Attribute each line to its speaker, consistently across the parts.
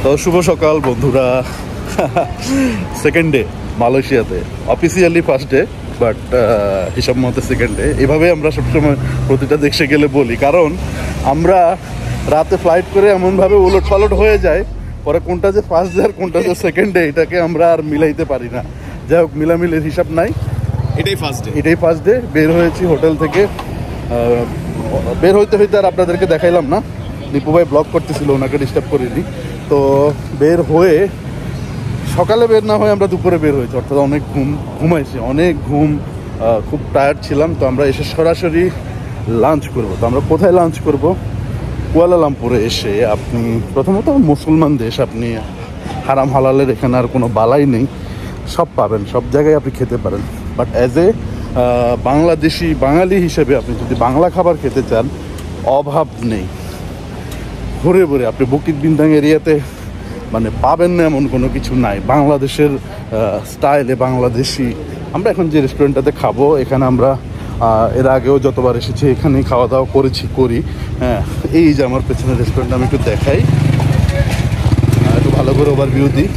Speaker 1: তো শুভ সকাল বন্ধুরা। সেকেন্ড ডে মালয়েশিয়াতে, অফিসিয়ালি ফার্স্ট ডে বাট হিসাব মতো সেকেন্ড ডে। এভাবে আমরা সবসময় প্রতিটা দেশে গেলে বলি, কারণ আমরা রাতে ফ্লাইট করে এমনভাবে উলট পালট হয়ে যায়, পরে কোনটা যে ফার্স্ট ডে আর কোনটা যে সেকেন্ড ডে এটাকে আমরা আর মিলাইতে পারি না। যাই হোক, মিলামিলির হিসাব নাই, এটাই ফার্স্ট ডে। বের হয়েছি হোটেল থেকে, বের হইতে হইতে আর আপনাদেরকে দেখাইলাম না, দীপু ভাই ব্লগ করতেছিল, ওনাকে ডিস্টার্ব করিনি। তো বের হয়ে সকালে বের না হয়ে আমরা দুপুরে বের হয়েছি, অর্থাৎ অনেক ঘুমাইছি, অনেক ঘুম, খুব টায়ার্ড ছিলাম। তো আমরা এসে সরাসরি লাঞ্চ করব। তো আমরা কোথায় লাঞ্চ করব? কুয়ালালামপুরে এসে, আপনি প্রথমত মুসলমান দেশ, আপনি হারাম হালালের এখানে আর কোনো বালাই নেই, সব পাবেন, সব জায়গায় আপনি খেতে পারেন। বাট অ্যাজ এ বাংলাদেশি বাঙালি হিসেবে আপনি যদি বাংলা খাবার খেতে চান, অভাব নেই, ভরে ভরে। আপনি বুকিত বিন্দাং এরিয়াতে মানে পাবেন না এমন কোনো কিছু নাই। বাংলাদেশের স্টাইলে বাংলাদেশি, আমরা এখন যে রেস্টুরেন্টটাতে খাবো, এখানে আমরা এর আগেও যতবার এসেছি এখানেই খাওয়া দাওয়া করি। হ্যাঁ, এই যে আমার পেছনে রেস্টুরেন্ট, আমি একটু দেখাই, একটু ভালো করে ওভারভিউ দিই।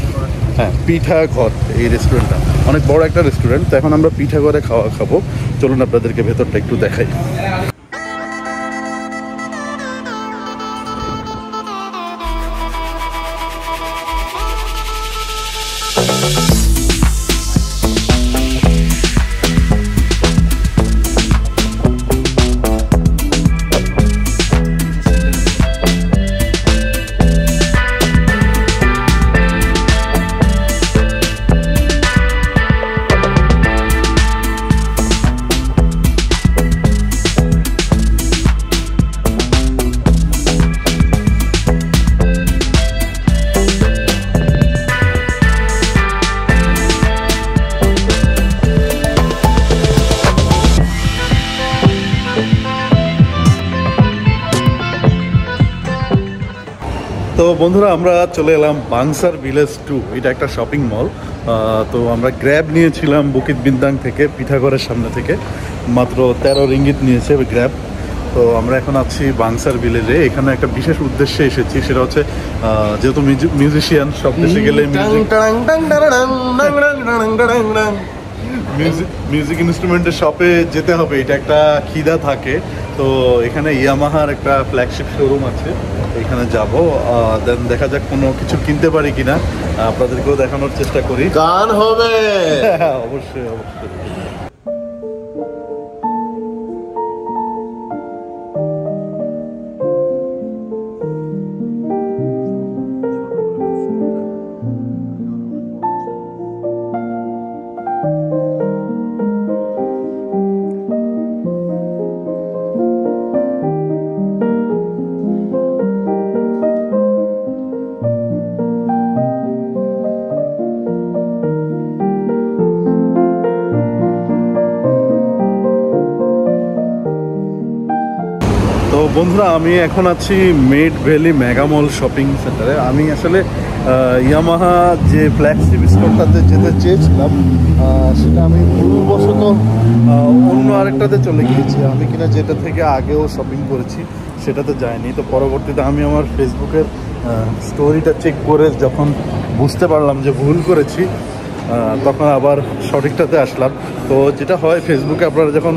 Speaker 1: হ্যাঁ, পিঠা ঘর এই রেস্টুরেন্টটা, অনেক বড় একটা রেস্টুরেন্ট। তো এখন আমরা পিঠা ঘরে খাবো। চলুন আপনাদেরকে ভেতরটা একটু দেখাই। তো বন্ধুরা, আমরা চলে এলাম বাংসার ভিলেজ 2। এটা একটা শপিং মল। তো আমরা গ্র্যাব নিয়েছিলাম বুকিত বিন্দাং থেকে, পিঠাঘরের সামনে থেকে, মাত্র 13 রিঙ্গিত নিয়েছে গ্র্যাব। তো আমরা এখন আছি বাংসার ভিলেজে। এখানে একটা বিশেষ উদ্দেশ্যে এসেছি, সেটা হচ্ছে যেহেতু মিউজিশিয়ান, সব দেশে গেলে মিউজিক ইনস্ট্রুমেন্টের শপে যেতে হবে, এটা একটা খিদা থাকে। তো এখানে ইয়ামাহার একটা ফ্ল্যাগশিপ শোরুম আছে, এখানে যাব, দেন দেখা যাক কোনো কিছু কিনতে পারি কিনা, আপনাদেরকেও দেখানোর চেষ্টা করি। গান হবে অবশ্যই অবশ্যই। তো বন্ধুরা, আমি এখন আছি মেড ভ্যালি মেগামল শপিং সেন্টারে। আমি আসলে ইয়ামাহা যে ফ্ল্যাগশিপ স্টোরটাতে যেতে চেয়েছিলাম, সেটা আমি ভুলবশত অন্য আরেকটাতে চলে গিয়েছি। আমি কিনা যেটা থেকে আগেও শপিং করেছি সেটাতে যাইনি। তো পরবর্তীতে আমি আমার ফেসবুকের স্টোরিটা চেক করে যখন বুঝতে পারলাম যে ভুল করেছি, তখন আবার সঠিকটাতে আসলাম। তো যেটা হয়, ফেসবুকে আপনারা যখন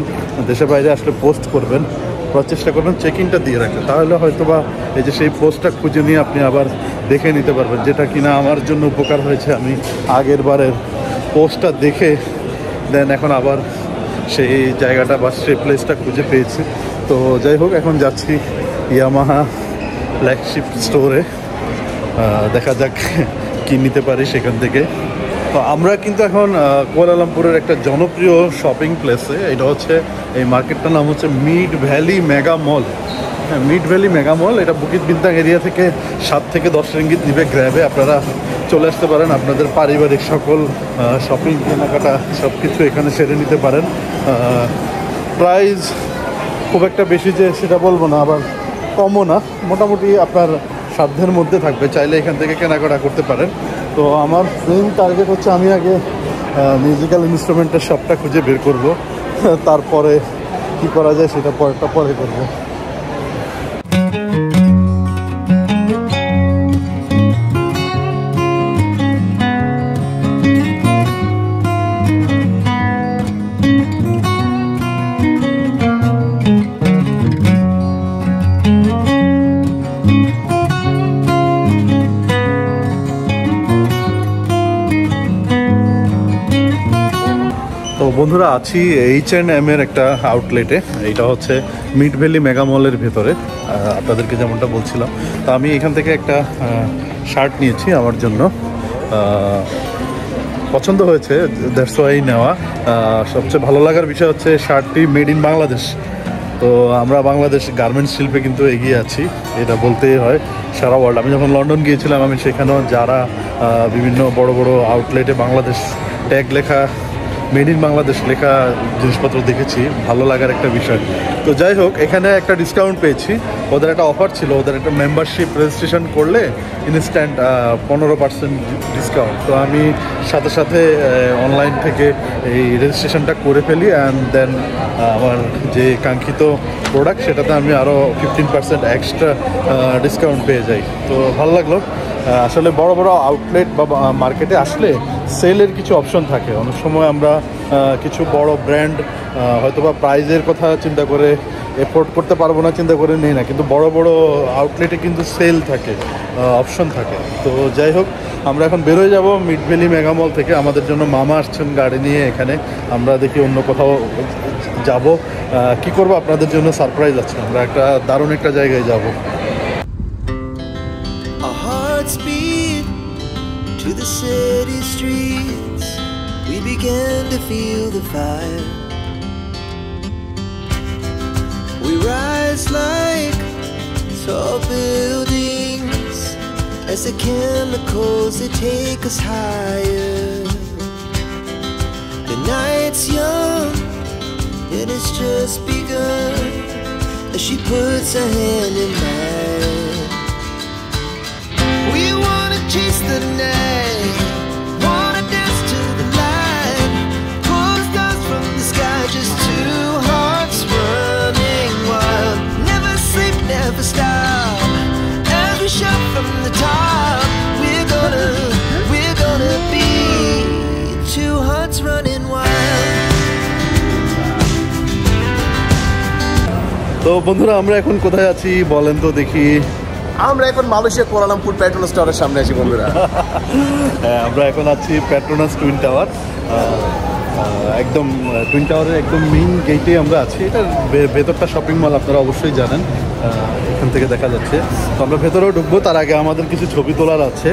Speaker 1: দেশের বাইরে আসলে পোস্ট করবেন, চেষ্টা করবেন চেক ইনটা দিয়ে রাখতে, তাহলে হয়তো বা এই যে সেই পোস্টটা খুঁজে নিয়ে আপনি আবার দেখে নিতে পারবেন, যেটা কিনা আমার জন্য উপকার হয়েছে। আমি আগের বারের পোস্টটা দেখে দেন এখন আবার সেই জায়গাটা বা সেই প্লেসটা খুঁজে পেয়েছি। তো যাই হোক, এখন যাচ্ছি ইয়ামাহা ফ্ল্যাগশিপ স্টোরে, দেখা যাক কি নিতে পারি সেখান থেকে। তো আমরা কিন্তু এখন কুয়ালালামপুরের একটা জনপ্রিয় শপিং প্লেসে। এটা হচ্ছে, এই মার্কেটটার নাম হচ্ছে মিড ভ্যালি মেগা মল। হ্যাঁ, মিড ভ্যালি মেগা মল। এটা বুকিত বিন্দাং এরিয়া থেকে 7 থেকে 10 রিঙ্গিত নিবে গ্র্যাবে। আপনারা চলে আসতে পারেন, আপনাদের পারিবারিক সকল শপিং কেনাকাটা সব কিছু এখানে সেরে নিতে পারেন। প্রাইস খুব একটা বেশি যে সেটা বলবো না, আবার কমও না, মোটামুটি আপনার সাধ্যের মধ্যে থাকবে, চাইলে এখান থেকে কেনাকাটা করতে পারেন। তো আমার মেইন টার্গেট হচ্ছে, আমি আগে মিউজিক্যাল ইনস্ট্রুমেন্টের শপটা খুঁজে বের করব, তারপরে কি করা যায় সেটা পরে করবো। বন্ধুরা আছি H&M এর একটা আউটলেটে। এটা হচ্ছে মিড ভ্যালি মেগা মলের ভেতরে। আপনাদেরকে যেমনটা বলছিলাম, তো আমি এখান থেকে একটা শার্ট নিয়েছি আমার জন্য। পছন্দ হয়েছে, দ্যাটস ওয়াই নেওয়া। সবচেয়ে ভালো লাগার বিষয় হচ্ছে শার্টটি মেড ইন বাংলাদেশ। তো আমরা বাংলাদেশ গার্মেন্টস শিল্পে কিন্তু এগিয়ে আছি, এটা বলতেই হয় সারা ওয়ার্ল্ড। আমি যখন লন্ডন গিয়েছিলাম, আমি সেখানেও যারা বিভিন্ন বড় বড় আউটলেটে বাংলাদেশ ট্যাগ লেখা, মেড ইন বাংলাদেশ লেখা জিনিসপত্র দেখেছি, ভালো লাগার একটা বিষয়। তো যাই হোক, এখানে একটা ডিসকাউন্ট পেয়েছি। ওদের একটা অফার ছিল, ওদের একটা মেম্বারশিপ রেজিস্ট্রেশন করলে ইনস্ট্যান্ট 15% ডিসকাউন্ট। তো আমি সাথে সাথে অনলাইন থেকে এই রেজিস্ট্রেশনটা করে ফেলি, অ্যান্ড দেন আমার যে কাঙ্ক্ষিত প্রোডাক্ট সেটাতে আমি আরও 15% এক্সট্রা ডিসকাউন্ট পেয়ে যাই। তো ভালো লাগলো। আসলে বড় বড় আউটলেট বা মার্কেটে আসলে সেলের কিছু অপশন থাকে। অনেক সময় আমরা কিছু বড় ব্র্যান্ড হয়তোবা প্রাইজের কথা চিন্তা করে এফোর্ড করতে পারবো না চিন্তা করে নেই না, কিন্তু বড় বড় আউটলেটে কিন্তু সেল থাকে, অপশন থাকে। তো যাই হোক, আমরা এখন বেরোয় যাব মিড ভ্যালি মেগা মল থেকে। আমাদের জন্য মামা আসছেন গাড়ি নিয়ে এখানে। আমরা দেখি অন্য কোথাও যাব, কি করব আপনাদের জন্য সারপ্রাইজ আছে। আমরা একটা দারুণ একটা জায়গায় যাব।
Speaker 2: Speed to the city streets, we began to feel the fire. We rise like tall buildings as the chemicals they take us higher. The night's young and it's just begun as she puts her hand in mine. We wanna chase the night, wanna dance to the light, pull stars from the sky, just two hearts running wild. Never sleep, never stop, as we shout from the top. We're gonna be two hearts running wild.
Speaker 1: তো বন্ধুরা, আমরা এখন কোথায় আছি বলেন তো দেখি।
Speaker 3: আমরা এখন মালয়েশিয়া কুয়ালালামপুর পেট্রোনাস টাওয়ারের সামনে আছি বন্ধুরা।
Speaker 1: হ্যাঁ, আমরা এখন আছি পেট্রোনাস টুইন টাওয়ার। একদম টুইন টাওয়ারের একদম মেইন গেটে আমরা আছি। এটার ভেতরটা শপিং মল, আপনারা অবশ্যই জানেন, এখান থেকে দেখা যাচ্ছে। তো আমরা ভেতরেও ঢুকবো, তার আগে আমাদের কিছু ছবি তোলার আছে।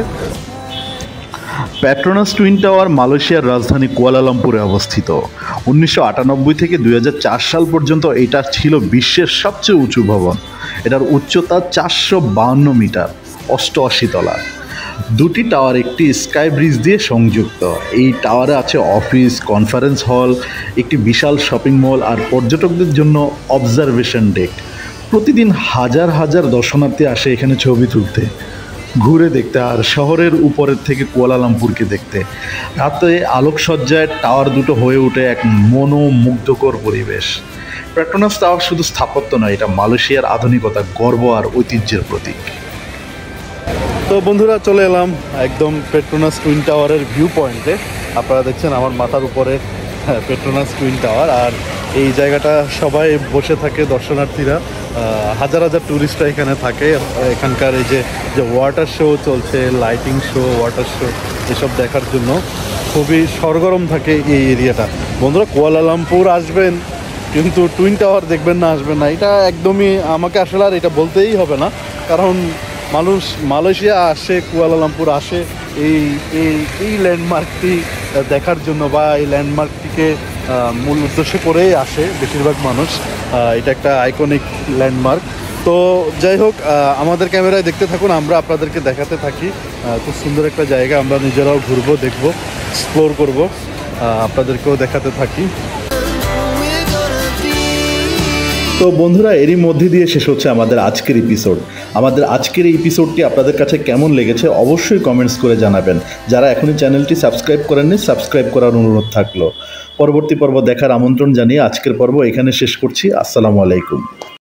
Speaker 4: পেট্রোনাস টুইন টাওয়ার মালয়েশিয়ার রাজধানী কুয়ালালামপুরে অবস্থিত। 1998 থেকে 2004 সাল পর্যন্ত এটা ছিল বিশ্বের সবচেয়ে উঁচু ভবন। এটার উচ্চতা 452 মিটার, 88 তলা। দুটি টাওয়ার একটি স্কাই ব্রিজ দিয়ে সংযুক্ত। এই টাওয়ারে আছে অফিস, কনফারেন্স হল, একটি বিশাল শপিং মল আর পর্যটকদের জন্য অবজারভেশন ডেক। প্রতিদিন হাজার হাজার দর্শনার্থী আসে এখানে ছবি তুলতে, ঘুরে দেখতে আর শহরের উপরের থেকে কুয়ালালামপুরকে দেখতে। রাতে আলোকসজ্জায় টাওয়ার দুটো হয়ে ওঠে এক মনোমুগ্ধকর পরিবেশ। পেট্রোনাস টাওয়ার শুধু স্থাপত্য নয়, এটা মালয়েশিয়ার আধুনিকতা, গর্ব আর ঐতিহ্যের প্রতীক।
Speaker 1: তো বন্ধুরা, চলে এলাম একদম পেট্রোনাস টুইন টাওয়ারের ভিউ পয়েন্টে। আপনারা দেখছেন আমার মাথার উপরে পেট্রোনাস টুইন টাওয়ার, আর এই জায়গাটা সবাই বসে থাকে দর্শনার্থীরা। হাজার হাজার ট্যুরিস্টরা এখানে থাকে। এখানকার এই যে ওয়াটার শো চলছে, লাইটিং শো, ওয়াটার শো, এসব দেখার জন্য খুবই সরগরম থাকে এই এরিয়াটা। বন্ধুরা, কুয়ালালামপুর আসবেন কিন্তু টুইন টাওয়ার দেখবেন না, আসবেন না, এটা একদমই আমাকে আসলে আর এটা বলতেই হবে না। কারণ মানুষ মালয়েশিয়া আসে, কুয়ালালামপুর আসে এই ল্যান্ডমার্কটি দেখার জন্য, বা এই ল্যান্ডমার্কটিকে মূল উদ্দেশ্য করেই আসে বেশিরভাগ মানুষ। এটা একটা আইকনিক ল্যান্ডমার্ক। তো যাই হোক, আমাদের ক্যামেরায় দেখতে থাকুন, আমরা আপনাদেরকে দেখাতে থাকি। খুব সুন্দর একটা জায়গা, আমরা নিজেরাও ঘুরবো, দেখবো, এক্সপ্লোর করবো, আপনাদেরকেও দেখাতে থাকি।
Speaker 4: তো বন্ধুরা, এরই মধ্যে দিয়ে শেষ হচ্ছে আমাদের আজকের এপিসোড। আমাদের আজকের এই এপিসোডটি আপনাদের কাছে কেমন লেগেছে অবশ্যই কমেন্টস করে জানাবেন। যারা এখনই চ্যানেলটি সাবস্ক্রাইব করেননি, সাবস্ক্রাইব করার অনুরোধ থাকলো। পরবর্তী পর্ব দেখার আমন্ত্রণ জানিয়ে আজকের পর্ব এখানে শেষ করছি। আসসালামু আলাইকুম।